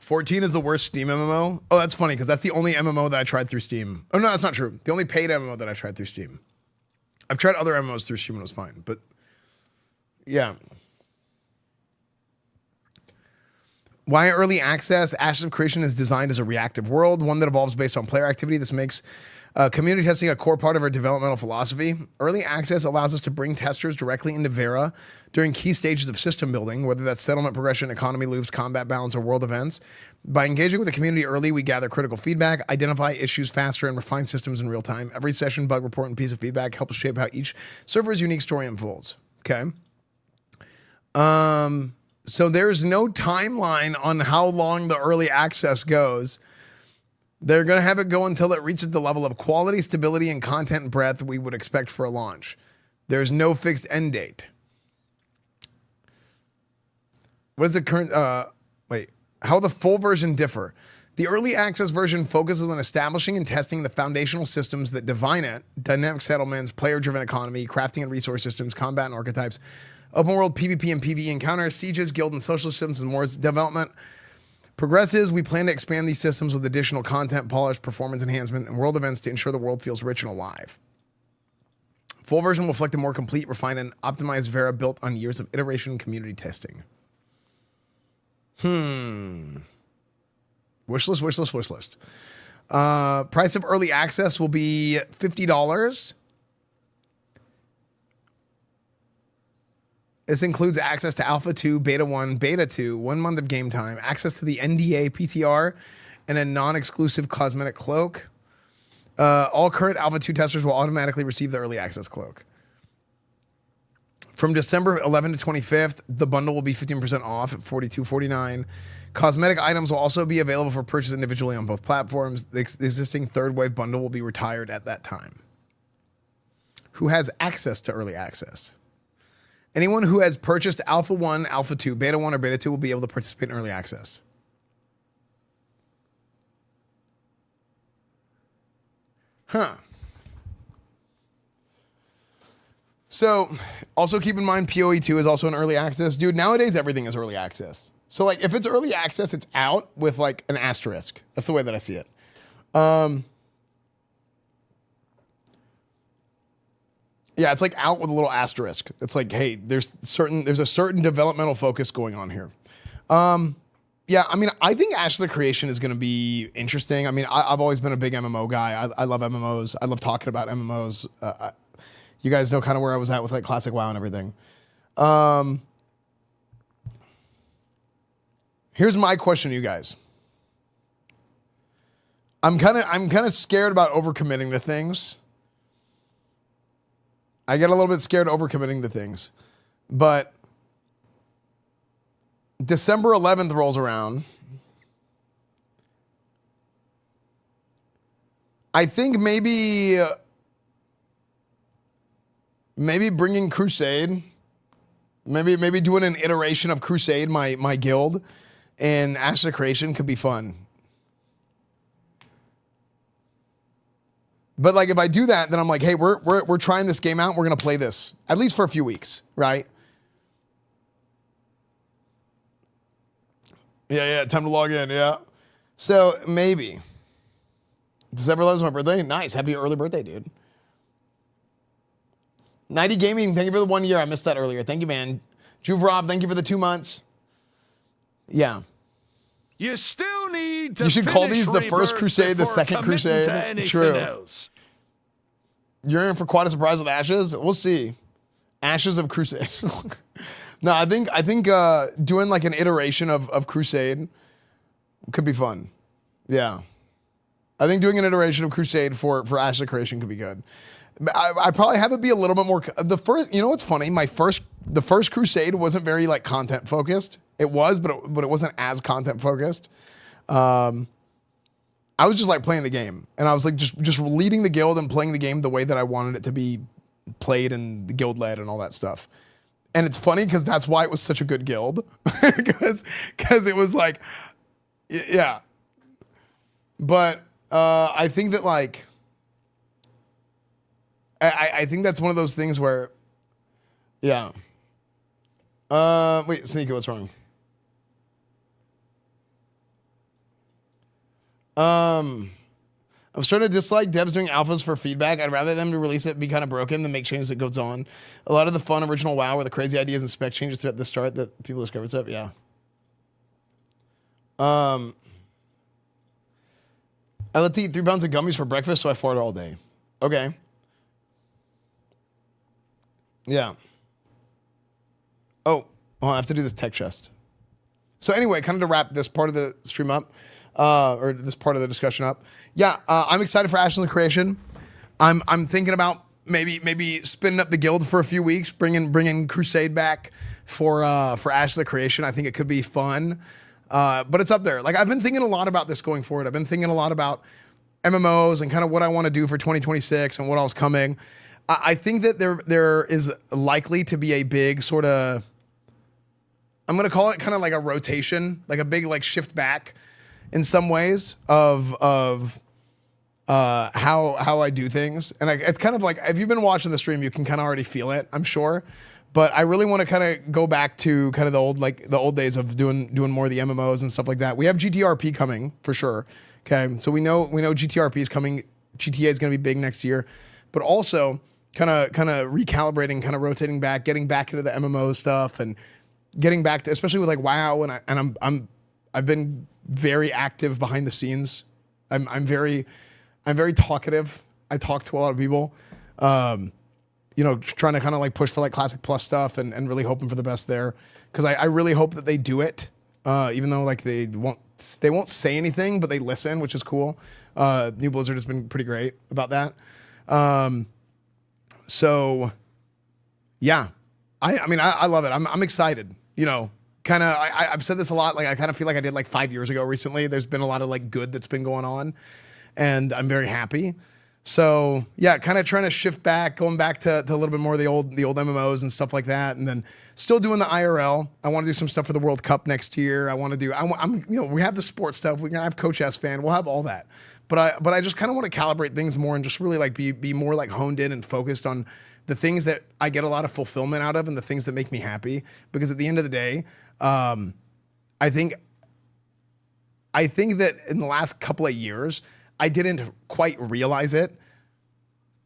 Speaker 1: $14 is the worst Steam MMO. Oh, that's funny because that's the only MMO that I tried through Steam. Oh, no, that's not true. The only paid MMO that I tried through Steam. I've tried other MMOs through Steam and it was fine. But yeah. Why early access? Ashes of Creation is designed as a reactive world, one that evolves based on player activity. This makes community testing a core part of our developmental philosophy. Early access allows us to bring testers directly into Vera during key stages of system building, whether that's settlement progression, economy loops, combat balance, or world events. By engaging with the community early, we gather critical feedback, identify issues faster, and refine systems in real time. Every session, bug report, and piece of feedback helps shape how each server's unique story unfolds. Okay. So there's no timeline on how long the early access goes. They're going to have it go until it reaches the level of quality, stability, and content breadth we would expect for a launch. There's no fixed end date. What is the current, how the full version differ? The early access version focuses on establishing and testing the foundational systems that define it: dynamic settlements, player-driven economy, crafting and resource systems, combat and archetypes, open world PvP and PvE encounters, sieges, guild and social systems, and more. As development progresses, we plan to expand these systems with additional content, polish, performance enhancement, and world events to ensure the world feels rich and alive. Full version will reflect a more complete, refined, and optimized Vera built on years of iteration and community testing. Wishlist, wishlist, wishlist. Price of early access will be $50. This includes access to Alpha 2, Beta 1, Beta 2, 1 month of game time, access to the NDA PTR, and a non-exclusive cosmetic cloak. All current Alpha 2 testers will automatically receive the early access cloak. From December 11 to 25th, the bundle will be 15% off at $42.49. Cosmetic items will also be available for purchase individually on both platforms. The existing third wave bundle will be retired at that time. Who has access to early access? Anyone who has purchased Alpha 1, Alpha 2, Beta 1, or Beta 2 will be able to participate in early access. Huh. So, also keep in mind PoE 2 is also an early access. Dude, nowadays everything is early access. So, like, if it's early access, it's out with, like, an asterisk. That's the way that I see it. Yeah, it's like out with a little asterisk. It's like, hey, there's a certain developmental focus going on here. Yeah, I mean, I think Ashes of Creation is going to be interesting. I mean, I've always been a big MMO guy. I love MMOs. I love talking about MMOs. You guys know kind of where I was at with like Classic WoW and everything. Here's my question to you guys. I'm kind of scared about overcommitting to things. I get a little bit scared overcommitting to things, but December 11th rolls around. I think maybe bringing Crusade, maybe doing an iteration of Crusade, my guild, and Ashes of Creation could be fun. But like if I do that, then I'm like, hey, we're trying this game out. We're gonna play this at least for a few weeks, right? Yeah, time to log in. Yeah. So maybe December 11th is my birthday. Nice. Happy early birthday, dude. 90 Gaming, thank you for the 1 year. I missed that earlier. Thank you, man. Juve Rob, thank you for the 2 months. Yeah.
Speaker 3: You still need to
Speaker 1: You should call
Speaker 3: finish
Speaker 1: these the first
Speaker 3: Rebirth
Speaker 1: crusade, the
Speaker 3: before
Speaker 1: second
Speaker 3: committing
Speaker 1: crusade.
Speaker 3: to anything
Speaker 1: True.
Speaker 3: else.
Speaker 1: You're in for quite a surprise with Ashes. We'll see. Ashes of Crusade. No, I think doing like an iteration of Crusade could be fun. Yeah. I think doing an iteration of Crusade for Ashes of Creation could be good. I probably have it be a little bit more the first. You know what's funny? The first Crusade wasn't very like content focused. It was, but it wasn't as content focused. I was just like playing the game, and I was like just leading the guild and playing the game the way that I wanted it to be played and the guild led and all that stuff. And it's funny because that's why it was such a good guild, because it was like, yeah. But I think that like. I think that's one of those things where, yeah. Wait, Sneaky, what's wrong? I'm starting to dislike devs doing alphas for feedback. I'd rather them to release it be kind of broken than make changes that goes on. A lot of the fun original WoW were the crazy ideas and spec changes at the start that people discovered stuff. Yeah. I like to eat 3 pounds of gummies for breakfast, so I fart all day. Okay. Yeah. Oh, I have to do this tech chest. So anyway, kind of to wrap this part of the stream up, or this part of the discussion up. Yeah, I'm excited for Ashes of Creation. I'm thinking about maybe spinning up the guild for a few weeks, bringing Crusade back for Ashes of Creation. I think it could be fun, but it's up there. Like I've been thinking a lot about this going forward. I've been thinking a lot about MMOs and kind of what I want to do for 2026 and what else coming. I think that there is likely to be a big sort of, I'm going to call it kind of like a rotation, like a big like shift back in some ways of how I do things. And it's kind of like, if you've been watching the stream, you can kind of already feel it, I'm sure. But I really want to kind of go back to kind of the old days of doing more of the MMOs and stuff like that. We have GTRP coming for sure. Okay. So we know GTRP is coming. GTA is going to be big next year, but also kind of recalibrating, kind of rotating back, getting back into the MMO stuff and getting back to, especially with like WoW. And I've been very active behind the scenes. I'm very talkative. I talk to a lot of people, you know, trying to kind of like push for like Classic Plus stuff and really hoping for the best there. Cause I really hope that they do it. Even though like they won't say anything, but they listen, which is cool. New Blizzard has been pretty great about that. So yeah, I mean, I love it. I'm excited, you know, kind of, I've said this a lot. Like, I kind of feel like I did like 5 years ago recently. There's been a lot of like good that's been going on and I'm very happy. So yeah, kind of trying to shift back, going back to a little bit more of the old MMOs and stuff like that. And then still doing the IRL. I want to do some stuff for the World Cup next year. I'm, you know, we have the sports stuff. We're going to have Coach Esfand. We'll have all that. But I just kind of want to calibrate things more and just really like be more like honed in and focused on the things that I get a lot of fulfillment out of and the things that make me happy. Because at the end of the day, I think that in the last couple of years, I didn't quite realize it.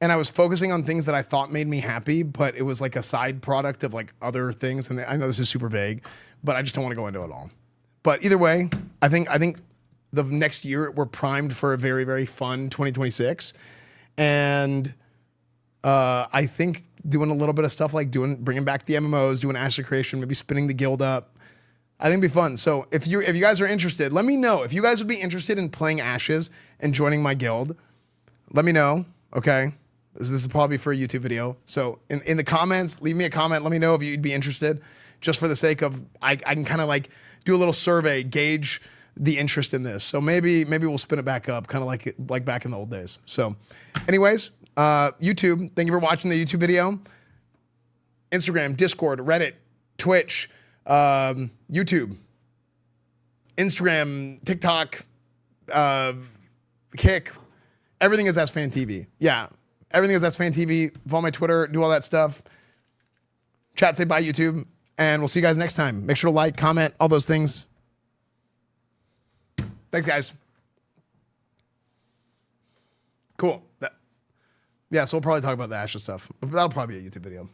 Speaker 1: And I was focusing on things that I thought made me happy, but it was like a side product of like other things. And I know this is super vague, but I just don't want to go into it all. But either way, I think the next year we're primed for a very, very fun 2026. And I think doing a little bit of stuff like bringing back the MMOs, doing Ashes of Creation, maybe spinning the guild up, I think it'd be fun. So if you guys are interested, let me know. If you guys would be interested in playing Ashes and joining my guild, let me know, okay? This is probably for a YouTube video. So in the comments, leave me a comment. Let me know if you'd be interested, just for the sake of, I can kind of like do a little survey, gauge the interest in this. So maybe we'll spin it back up, kind of like back in the old days. So anyways, YouTube, thank you for watching the YouTube video. Instagram, Discord, Reddit, Twitch, YouTube, Instagram, TikTok, Kick, everything is EsfandTV. Yeah, everything is EsfandTV. Follow my Twitter, do all that stuff. Chat, say bye, YouTube, and we'll see you guys next time. Make sure to like, comment, all those things. Thanks, guys. Cool. Yeah, so we'll probably talk about the Ashes stuff. That'll probably be a YouTube video.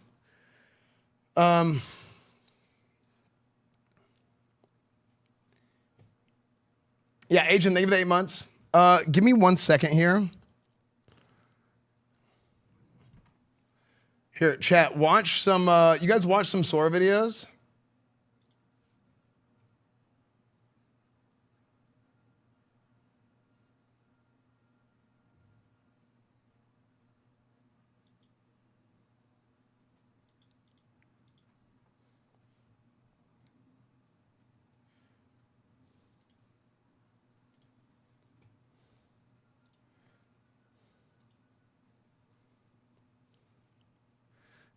Speaker 1: Yeah, Agent, thank you for the 8 months. Give me 1 second here. Here, chat, watch some, you guys watch some Sora videos?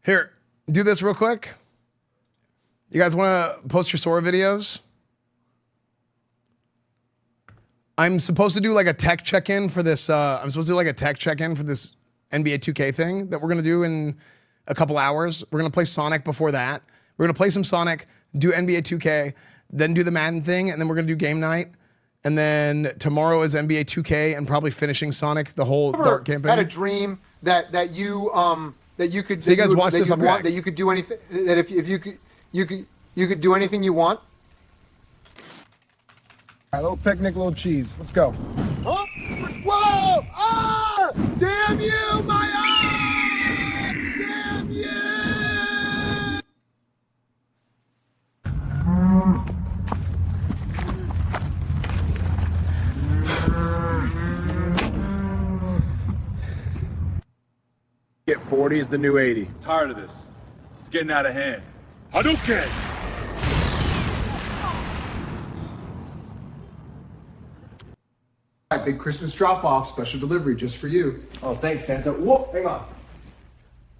Speaker 1: Here, do this real quick. You guys want to post your Sora videos? I'm supposed to do like a tech check-in for this. I'm supposed to do like a tech check-in for this NBA 2K thing that we're gonna do in a couple hours. We're gonna play Sonic before that. We're gonna play some Sonic, do NBA 2K, then do the Madden thing, and then we're gonna do game night. And then tomorrow is NBA 2K and probably finishing Sonic, the whole Dark campaign.
Speaker 5: I had a dream that you could.
Speaker 1: So you guys watch this.
Speaker 5: That you could do anything. That if you could do anything you want.
Speaker 6: All right, little picnic, little cheese. Let's go.
Speaker 5: Oh! Whoa! Ah! Damn you, my eye! Damn you!
Speaker 6: Get 40 is the new 80.
Speaker 7: Tired of this. It's getting out of hand. Hadouken!
Speaker 6: Big Christmas drop-off, special delivery just for you. Oh, thanks, Santa. Whoa, hang on.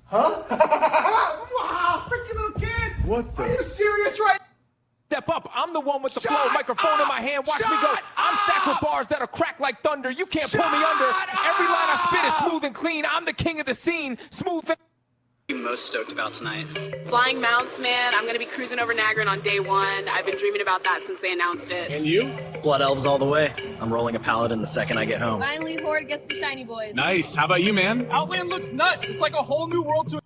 Speaker 6: Huh? Wow, freaking little kid!
Speaker 7: What the?
Speaker 6: Are you serious right
Speaker 8: Step up, I'm the one with the flow, microphone in my hand, watch me go. I'm stacked with bars that'll crack like thunder. You can't pull me under. Every line I spit is smooth and clean. I'm the king of the scene, smooth and
Speaker 9: most stoked about tonight? Flying mounts, man. I'm gonna be cruising over Nagrin on day one. I've been dreaming about that since they announced it.
Speaker 10: And you?
Speaker 11: Blood elves all the way. I'm rolling a paladin the second I get home.
Speaker 12: Finally, Horde gets the shiny boys.
Speaker 10: Nice. How about you, man?
Speaker 8: Outland looks nuts. It's like a whole new world to.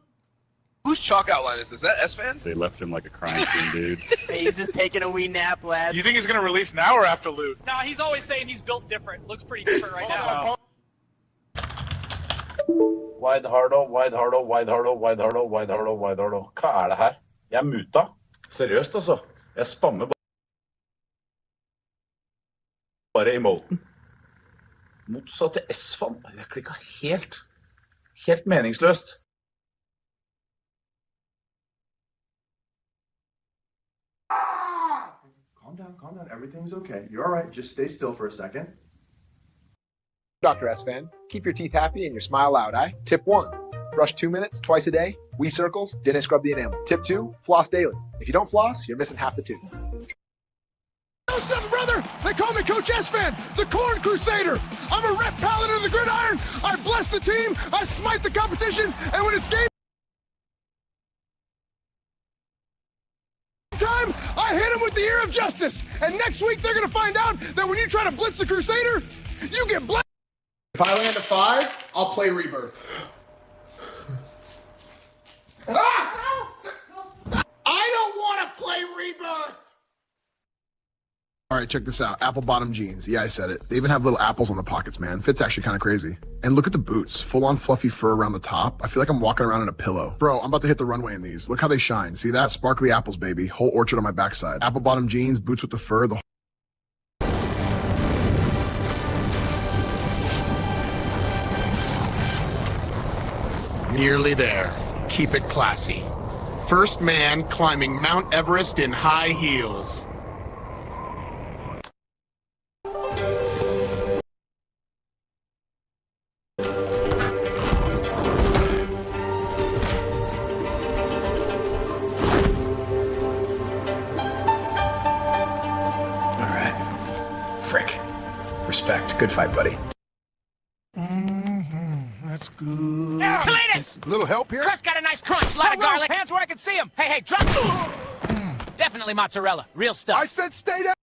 Speaker 13: Whose chalk outline is this? Is that Esfand?
Speaker 7: They left him like a crime scene, dude.
Speaker 9: He's just taking a wee nap, lads.
Speaker 10: Do you think he's gonna release now or after loot?
Speaker 12: Nah, he's always saying he's built different. Looks pretty different right now.
Speaker 7: Wide hardo, wide hardo, wide hardo, wide hardo, wide hardo, wide hardo. Hva det her? Jeg muta. Seriøst, altså. Jeg spammer bare emoten. Motsatt til Esfand. Jeg klikket helt meningsløst.
Speaker 6: Calm down. Everything's okay. You're all right. Just stay still for a second.
Speaker 5: Dr. Esfand, keep your teeth happy and your smile loud, eh? Tip 1, brush 2 minutes twice a day. Wee circles, didn't scrub the enamel. Tip 2, floss daily. If you don't floss, you're missing half the tooth.
Speaker 3: Know something, brother? They call me Coach Esfand, the Corn Crusader. I'm a rep paladin of the gridiron. I bless the team, I smite the competition, and when it's game time, I hit him with the ear of justice. And next week, they're gonna find out that when you try to blitz the Crusader, you get blessed.
Speaker 6: If I land a 5, I'll play Rebirth.
Speaker 3: I don't want to play Rebirth.
Speaker 6: All right, check this out. Apple bottom jeans. Yeah, I said it. They even have little apples on the pockets, man. Fit's actually kind of crazy. And look at the boots. Full on fluffy fur around the top. I feel like I'm walking around in a pillow. Bro, I'm about to hit the runway in these. Look how they shine. See that? Sparkly apples, baby. Whole orchard on my backside. Apple bottom jeans, boots with the fur, the
Speaker 3: Nearly there. Keep it classy. First man climbing Mount Everest in high heels.
Speaker 6: All right. Frick. Respect. Good fight, buddy.
Speaker 3: That's good.
Speaker 8: Cletus!
Speaker 3: Little help here?
Speaker 8: Crust got a nice crunch, lot of garlic. Hands where I can see them. Hey, drop. Definitely mozzarella. Real stuff.
Speaker 3: I said stay down.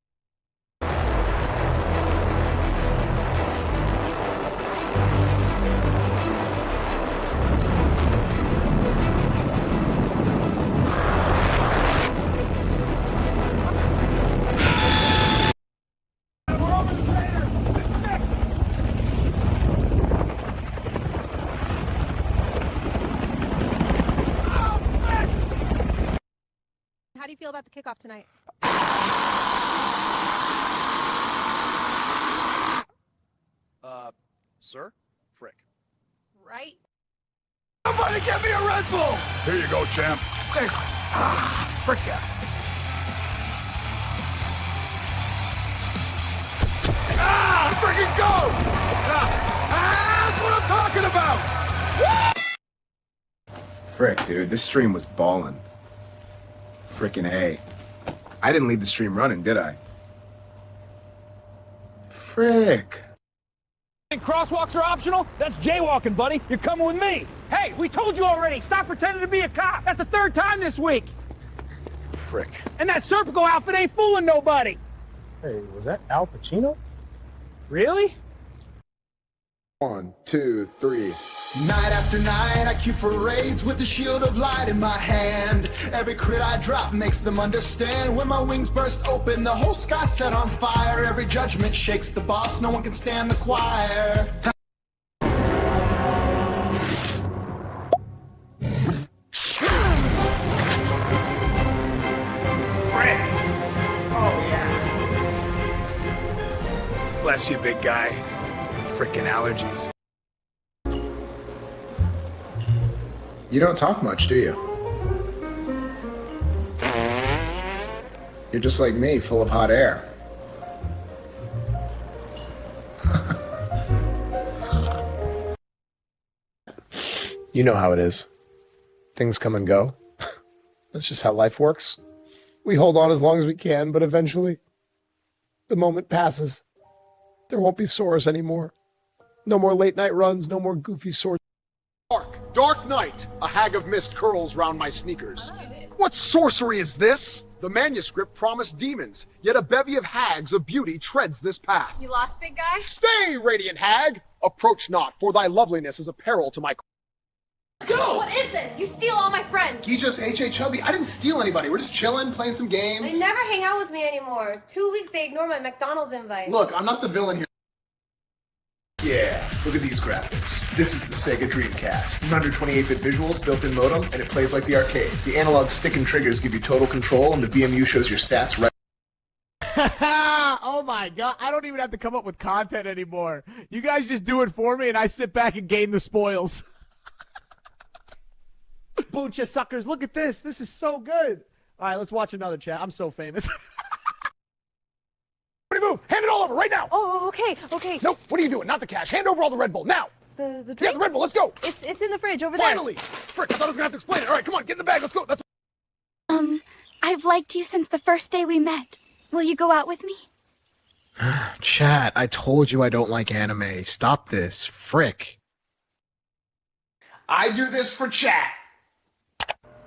Speaker 14: feel about the kickoff tonight?
Speaker 5: Sir? Frick.
Speaker 14: Right?
Speaker 3: Somebody get me a Red Bull!
Speaker 6: Here you go, champ.
Speaker 3: Thanks. Frick yeah. Freaking go! That's what I'm talking about!
Speaker 6: Frick, dude, this stream was ballin'. Frickin' A. I didn't leave the stream running, did I? Frick.
Speaker 8: Crosswalks are optional? That's jaywalking, buddy. You're coming with me. Hey, we told you already. Stop pretending to be a cop. That's the 3rd time this week.
Speaker 6: Frick.
Speaker 8: And that Serpico outfit ain't fooling nobody.
Speaker 11: Hey, was that Al Pacino?
Speaker 8: Really?
Speaker 6: 1, 2, 3.
Speaker 3: Night after night, I keep parades with the shield of light in my hand. Every crit I drop makes them understand. When my wings burst open, the whole sky set on fire. Every judgment shakes the boss, no one can stand the choir.
Speaker 6: Oh, yeah. Bless you, big guy. Frickin' allergies. You don't talk much, do you? You're just like me, full of hot air. You know how it is. Things come and go. That's just how life works. We hold on as long as we can, but eventually, the moment passes. There won't be Soros anymore. No more late night runs, no more goofy swords.
Speaker 5: Dark night. A hag of mist curls round my sneakers. What sorcery is this? The manuscript promised demons, yet a bevy of hags of beauty treads this path.
Speaker 14: You lost, big guy?
Speaker 5: Stay, radiant hag! Approach not, for thy loveliness is a peril to my...
Speaker 14: Let's go! What is this? You steal all my friends.
Speaker 6: He just H.A. Chubby. I didn't steal anybody. We're just chilling, playing some games.
Speaker 14: They never hang out with me anymore. 2 weeks they ignore my McDonald's invite.
Speaker 6: Look, I'm not the villain here. Yeah, look at these graphics. This is the Sega Dreamcast. 128-bit visuals, built-in modem, and it plays like the arcade. The analog stick and triggers give you total control, and the VMU shows your stats right.
Speaker 15: Oh my god, I don't even have to come up with content anymore. You guys just do it for me and I sit back and gain the spoils. Boocha suckers, look at this. This is so good. Alright, let's watch another chat. I'm so famous.
Speaker 5: Move! Hand it all over right now!
Speaker 14: Oh, okay, okay.
Speaker 5: Nope, what are you doing? Not the cash. Hand over all the Red Bull, now!
Speaker 14: The drinks?
Speaker 5: Yeah, the Red Bull, let's go!
Speaker 14: It's in the fridge over
Speaker 5: Finally! Frick, I thought I was gonna have to explain it. Alright, come on, get in the bag, let's go. That's...
Speaker 14: I've liked you since the first day we met. Will you go out with me?
Speaker 6: Chat, I told you I don't like anime. Stop this. Frick. I do this for chat.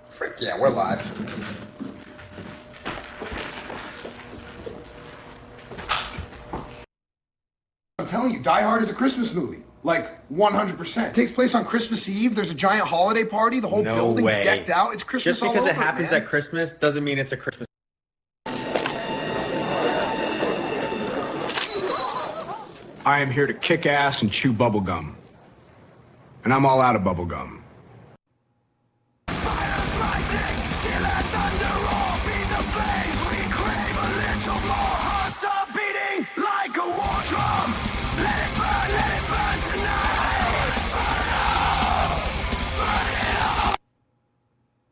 Speaker 6: Frick, yeah, we're live. I'm telling you, Die Hard is a Christmas movie. Like, 100%. It takes place on Christmas Eve. There's a giant holiday party. The whole building's decked out. It's Christmas all over,
Speaker 16: Just because it happens
Speaker 6: man.
Speaker 16: at Christmas doesn't mean it's a Christmas.
Speaker 6: I am here to kick ass and chew bubblegum. And I'm all out of bubblegum.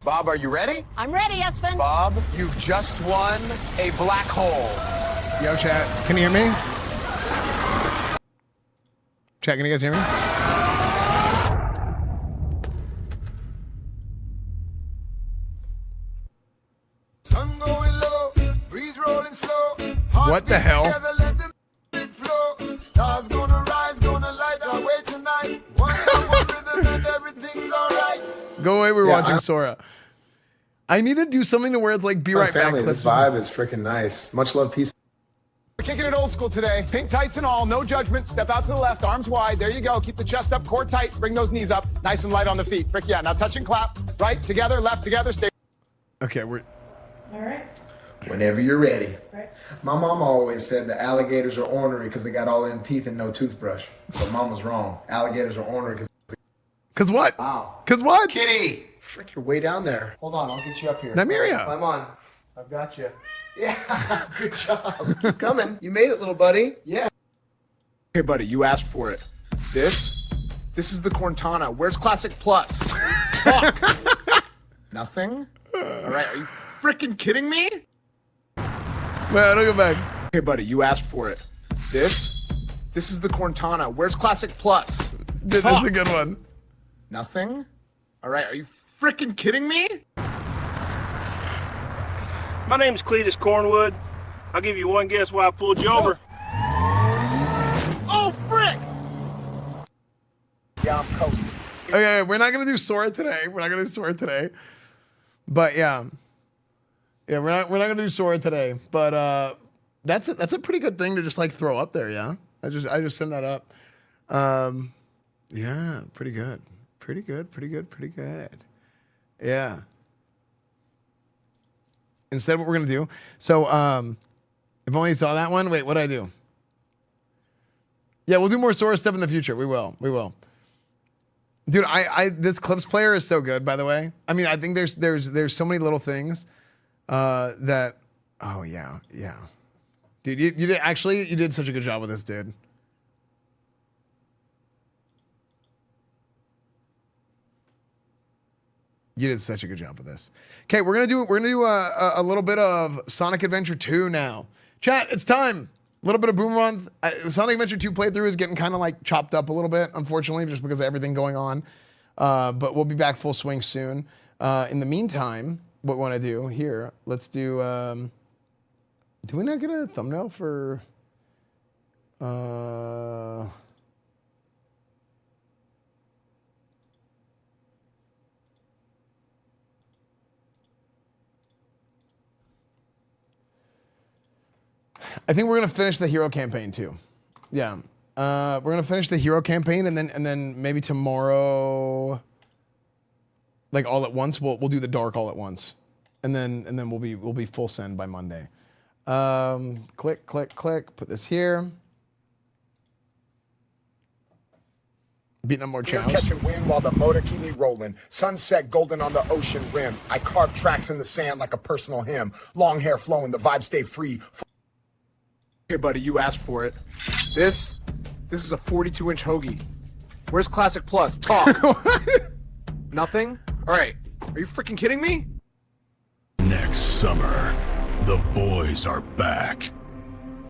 Speaker 5: Bob, are you ready?
Speaker 14: I'm ready, Esfand.
Speaker 5: Bob, you've just won a black hole.
Speaker 1: Yo, chat. Can you hear me? Chat, can you guys hear me?
Speaker 3: Sun going low, breeze rolling slow.
Speaker 1: What the hell?
Speaker 3: Stars gonna rise, gonna light our way tonight. One rhythm and everything's alright.
Speaker 1: Go away, we're watching Sora. I need to do something to where it's like, be right back.
Speaker 6: This vibe is freaking nice. Much love, peace.
Speaker 5: We're kicking it old school today. Pink tights and all, no judgment. Step out to the left, arms wide. There you go. Keep the chest up, core tight. Bring those knees up. Nice and light on the feet. Frick yeah. Now touch and clap. Right, together, left, together. Stay.
Speaker 1: Okay, we're...
Speaker 14: All right.
Speaker 6: Whenever you're ready. My mama always said that alligators are ornery because they got all them teeth and no toothbrush. But mom was wrong. Alligators are ornery because...
Speaker 1: Cause what?
Speaker 6: Wow.
Speaker 1: Cause what?
Speaker 6: Kitty! Frick, you're way down there. Hold on, I'll get you up here.
Speaker 1: Nymeria.
Speaker 6: Climb on.
Speaker 5: I've got you. Yeah, good job. Keep coming. You made it, little buddy. Yeah.
Speaker 6: Okay, buddy, you asked for it. This is the Cortana. Where's Classic Plus? Talk. Nothing? All right, are you freaking kidding me?
Speaker 1: Man, don't go back.
Speaker 6: Okay, buddy, you asked for it. This is the Cortana. Where's Classic Plus?
Speaker 1: Dude, that's a good one.
Speaker 6: Nothing? All right, are you freaking kidding me?
Speaker 17: My name's Cletus Cornwood. I'll give you one guess why I pulled you over.
Speaker 6: Oh, frick! Yeah, I'm coasting.
Speaker 1: Okay, we're not gonna do Sora today. But yeah, we're not gonna do Sora today. But that's a pretty good thing to just like throw up there. Yeah, I just sent that up. Yeah, pretty good. Yeah. Instead, what we're gonna do? So, if only you saw that one. Wait, what did I do? Yeah, we'll do more Sora stuff in the future. We will. Dude, this Clips player is so good, by the way. I mean, I think there's so many little things that. Oh yeah. Dude, you did such a good job with this, dude. You did such a good job with this. Okay, we're gonna do a little bit of Sonic Adventure 2 now. Chat, it's time. A little bit of Boom Month. Sonic Adventure 2 playthrough is getting kind of like chopped up a little bit, unfortunately, just because of everything going on. But we'll be back full swing soon. In the meantime, what we want to do here? Let's do. Do we not get a thumbnail for? I think we're gonna finish the hero campaign too. Yeah, we're gonna finish the hero campaign and then maybe tomorrow, like all at once, we'll do the dark all at once, and then we'll be full send by Monday. Click. Put this here. Beating up more chows.
Speaker 18: Catching wind while the motor keep me rolling. Sunset golden on the ocean rim. I carve tracks in the sand like a personal hymn. Long hair flowing, the vibe stay free.
Speaker 6: Okay, buddy, you asked for it. This is a 42-inch hoagie. Where's Classic Plus? Talk. Nothing? All right, are you freaking kidding me?
Speaker 19: Next summer, the boys are back.